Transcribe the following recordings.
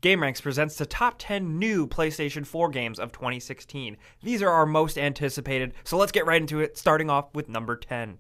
GameRanks presents the top 10 new PlayStation 4 games of 2016. These are our most anticipated, so let's get right into it, starting off with number 10.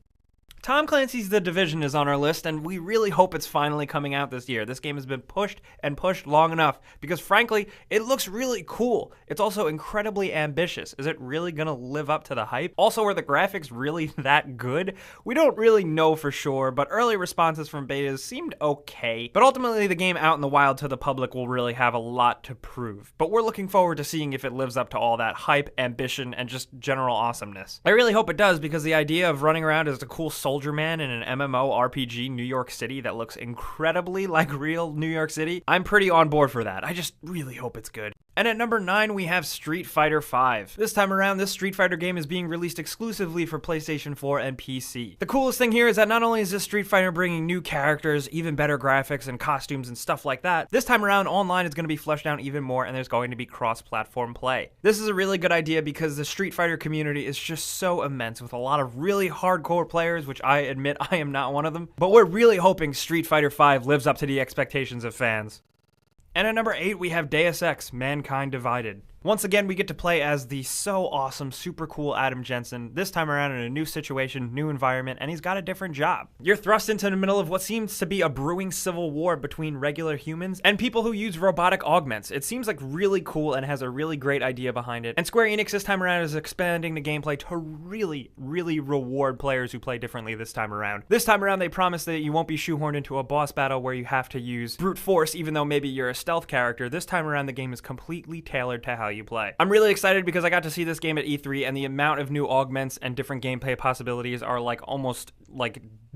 Tom Clancy's The Division is on our list, and we really hope it's finally coming out this year. This game has been pushed and pushed long enough, because frankly, it looks really cool. It's also incredibly ambitious. Is it really gonna live up to the hype? Also, are the graphics really that good? We don't really know for sure, but early responses from betas seemed okay. But ultimately, the game out in the wild to the public will really have a lot to prove. But we're looking forward to seeing if it lives up to all that hype, ambition, and just general awesomeness. I really hope it does, because the idea of running around as a cool soldier man in an MMO RPG New York City that looks incredibly like real New York City, I'm pretty on board for that. I just really hope it's good. And at number 9, we have Street Fighter V. This time around, this Street Fighter game is being released exclusively for PlayStation 4 and PC. The coolest thing here is that not only is this Street Fighter bringing new characters, even better graphics and costumes and stuff like that, this time around online is going to be fleshed out even more, and there's going to be cross-platform play. This is a really good idea because the Street Fighter community is just so immense, with a lot of really hardcore players, which I admit I am not one of them, but we're really hoping Street Fighter V lives up to the expectations of fans. And at number 8, we have Deus Ex: Mankind Divided. Once again, we get to play as the so awesome, super cool Adam Jensen, this time around in a new situation, new environment, and he's got a different job. You're thrust into the middle of what seems to be a brewing civil war between regular humans and people who use robotic augments. It seems like really cool and has a really great idea behind it. And Square Enix this time around is expanding the gameplay to really reward players who play differently this time around. This time around, they promise that you won't be shoehorned into a boss battle where you have to use brute force, even though maybe you're a stealth character. This time around, the game is completely tailored to how you play. I'm really excited because I got to see this game at E3, and the amount of new augments and different gameplay possibilities are almost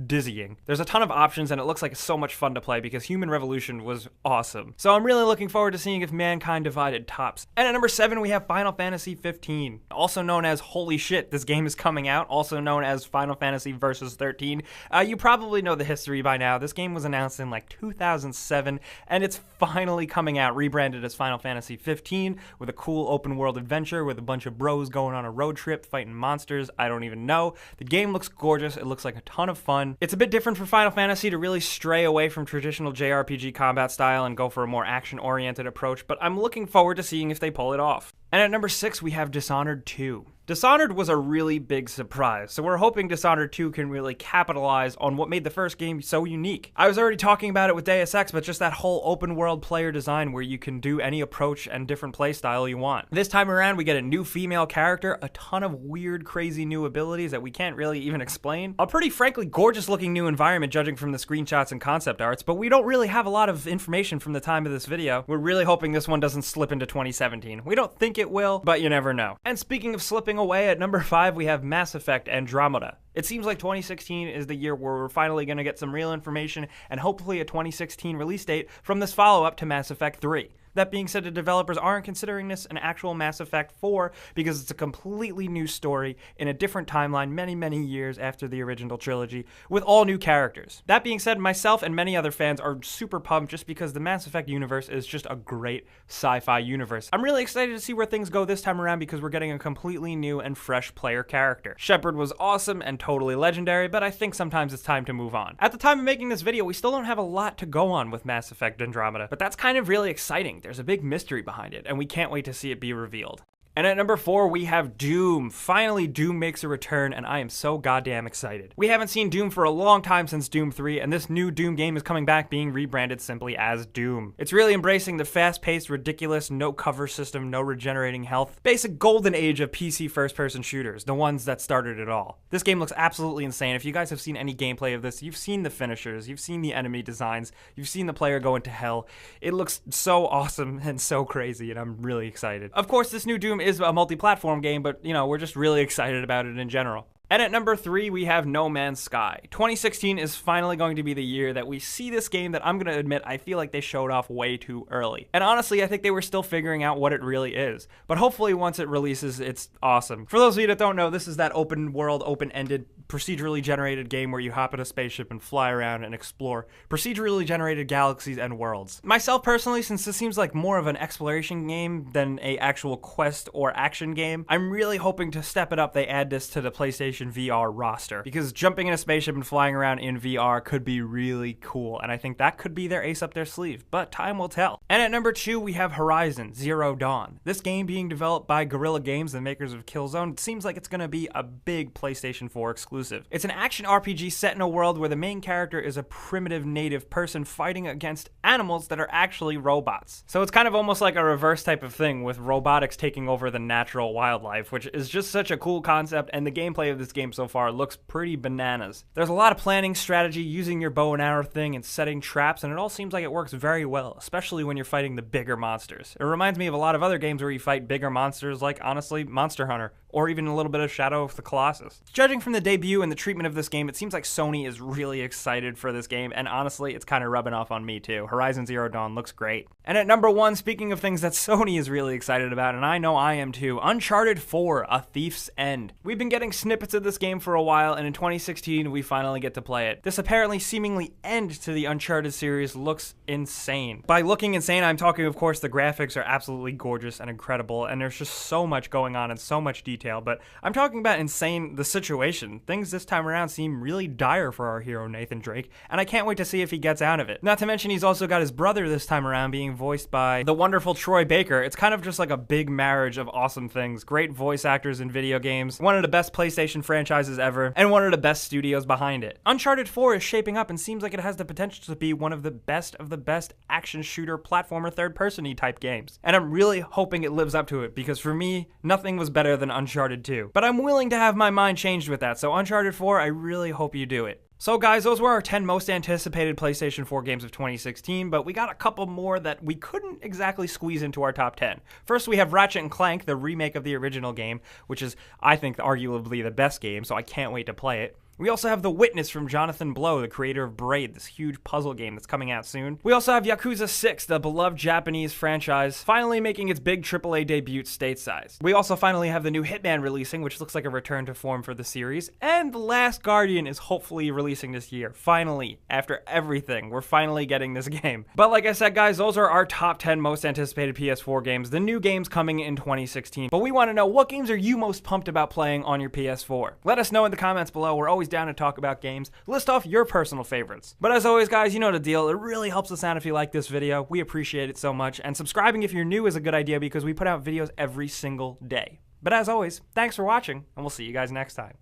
dizzying. There's a ton of options, and it looks like it's so much fun to play because Human Revolution was awesome. So I'm really looking forward to seeing if Mankind Divided tops. And at number 7, we have Final Fantasy 15, also known as Holy Shit, this game is coming out, also known as Final Fantasy Versus 13. You probably know the history by now. This game was announced in 2007, and it's finally coming out, rebranded as Final Fantasy 15, with a cool open world adventure with a bunch of bros going on a road trip fighting monsters. I don't even know. The game looks gorgeous. It looks like a ton of fun. It's a bit different for Final Fantasy to really stray away from traditional JRPG combat style and go for a more action-oriented approach, but I'm looking forward to seeing if they pull it off. And at number 6, we have Dishonored 2. Dishonored was a really big surprise, so we're hoping Dishonored 2 can really capitalize on what made the first game so unique. I was already talking about it with Deus Ex, but just that whole open world player design where you can do any approach and different playstyle you want. This time around, we get a new female character, a ton of weird, crazy new abilities that we can't really even explain, a pretty frankly gorgeous looking new environment judging from the screenshots and concept arts, but we don't really have a lot of information from the time of this video. We're really hoping this one doesn't slip into 2017. We don't think it will, but you never know. And speaking of slipping away, at number 5, we have Mass Effect Andromeda. It seems like 2016 is the year where we're finally going to get some real information and hopefully a 2016 release date from this follow-up to Mass Effect 3. That being said, the developers aren't considering this an actual Mass Effect 4 because it's a completely new story in a different timeline many years after the original trilogy with all new characters. That being said, myself and many other fans are super pumped just because the Mass Effect universe is just a great sci-fi universe. I'm really excited to see where things go this time around because we're getting a completely new and fresh player character. Shepard was awesome and totally legendary, but I think sometimes it's time to move on. At the time of making this video, we still don't have a lot to go on with Mass Effect Andromeda, but that's kind of really exciting. There's a big mystery behind it, and we can't wait to see it be revealed. And at number 4, we have Doom. Finally, Doom makes a return, and I am so goddamn excited. We haven't seen Doom for a long time since Doom 3, and this new Doom game is coming back being rebranded simply as Doom. It's really embracing the fast-paced, ridiculous, no cover system, no regenerating health, basic golden age of PC first-person shooters, the ones that started it all. This game looks absolutely insane. If you guys have seen any gameplay of this, you've seen the finishers, you've seen the enemy designs, you've seen the player go into hell. It looks so awesome and so crazy, and I'm really excited. Of course, this new Doom is a multi-platform game, but we're just really excited about it in general. And at number 3, we have No Man's Sky. 2016 is finally going to be the year that we see this game that I'm going to admit I feel like they showed off way too early. And honestly, I think they were still figuring out what it really is. But hopefully once it releases, it's awesome. For those of you that don't know, this is that open world, open-ended, procedurally generated game where you hop in a spaceship and fly around and explore procedurally generated galaxies and worlds. Myself personally, since this seems like more of an exploration game than a actual quest or action game, I'm really hoping to step it up. They add this to the PlayStation PlayStation VR roster, because jumping in a spaceship and flying around in VR could be really cool, and I think that could be their ace up their sleeve, but time will tell. And at number 2, we have Horizon Zero Dawn. This game being developed by Guerrilla Games, the makers of Killzone, it seems like it's going to be a big PlayStation 4 exclusive. It's an action RPG set in a world where the main character is a primitive native person fighting against animals that are actually robots. So it's kind of almost like a reverse type of thing, with robotics taking over the natural wildlife, which is just such a cool concept, and the gameplay of this game so far looks pretty bananas. There's a lot of planning, strategy, using your bow and arrow thing, and setting traps, and it all seems like it works very well, especially when you're fighting the bigger monsters. It reminds me of a lot of other games where you fight bigger monsters, like, honestly, Monster Hunter, or even a little bit of Shadow of the Colossus. Judging from the debut and the treatment of this game, it seems like Sony is really excited for this game, and honestly, it's kind of rubbing off on me too. Horizon Zero Dawn looks great. And at number 1, speaking of things that Sony is really excited about, and I know I am too, Uncharted 4: A Thief's End. We've been getting snippets of this game for a while, and in 2016, we finally get to play it. This apparently seemingly end to the Uncharted series looks insane. By looking insane, I'm talking, of course, the graphics are absolutely gorgeous and incredible, and there's just so much going on and so much detail, but I'm talking about insane the situation. Things this time around seem really dire for our hero Nathan Drake, and I can't wait to see if he gets out of it. Not to mention he's also got his brother this time around being voiced by the wonderful Troy Baker. It's kind of just like a big marriage of awesome things. Great voice actors in video games, one of the best PlayStation franchises ever, and one of the best studios behind it. Uncharted 4 is shaping up and seems like it has the potential to be one of the best action shooter platformer third-person-y type games. And I'm really hoping it lives up to it, because for me, nothing was better than Uncharted 2. But I'm willing to have my mind changed with that, so Uncharted 4, I really hope you do it. So guys, those were our 10 most anticipated PlayStation 4 games of 2016, but we got a couple more that we couldn't exactly squeeze into our top 10. First, we have Ratchet & Clank, the remake of the original game, which is, I think, arguably the best game, so I can't wait to play it. We also have The Witness from Jonathan Blow, the creator of Braid, this huge puzzle game that's coming out soon. We also have Yakuza 6, the beloved Japanese franchise, finally making its big AAA debut stateside. We also finally have the new Hitman releasing, which looks like a return to form for the series. And The Last Guardian is hopefully releasing this year. Finally, after everything, we're finally getting this game. But like I said, guys, those are our top 10 most anticipated PS4 games, the new games coming in 2016. But we want to know, what games are you most pumped about playing on your PS4? Let us know in the comments below. We're always down to talk about games. List off your personal favorites. But as always, guys, you know the deal. It really helps us out if you like this video. We appreciate it so much. And subscribing if you're new is a good idea, because we put out videos every single day. But as always, thanks for watching, and we'll see you guys next time.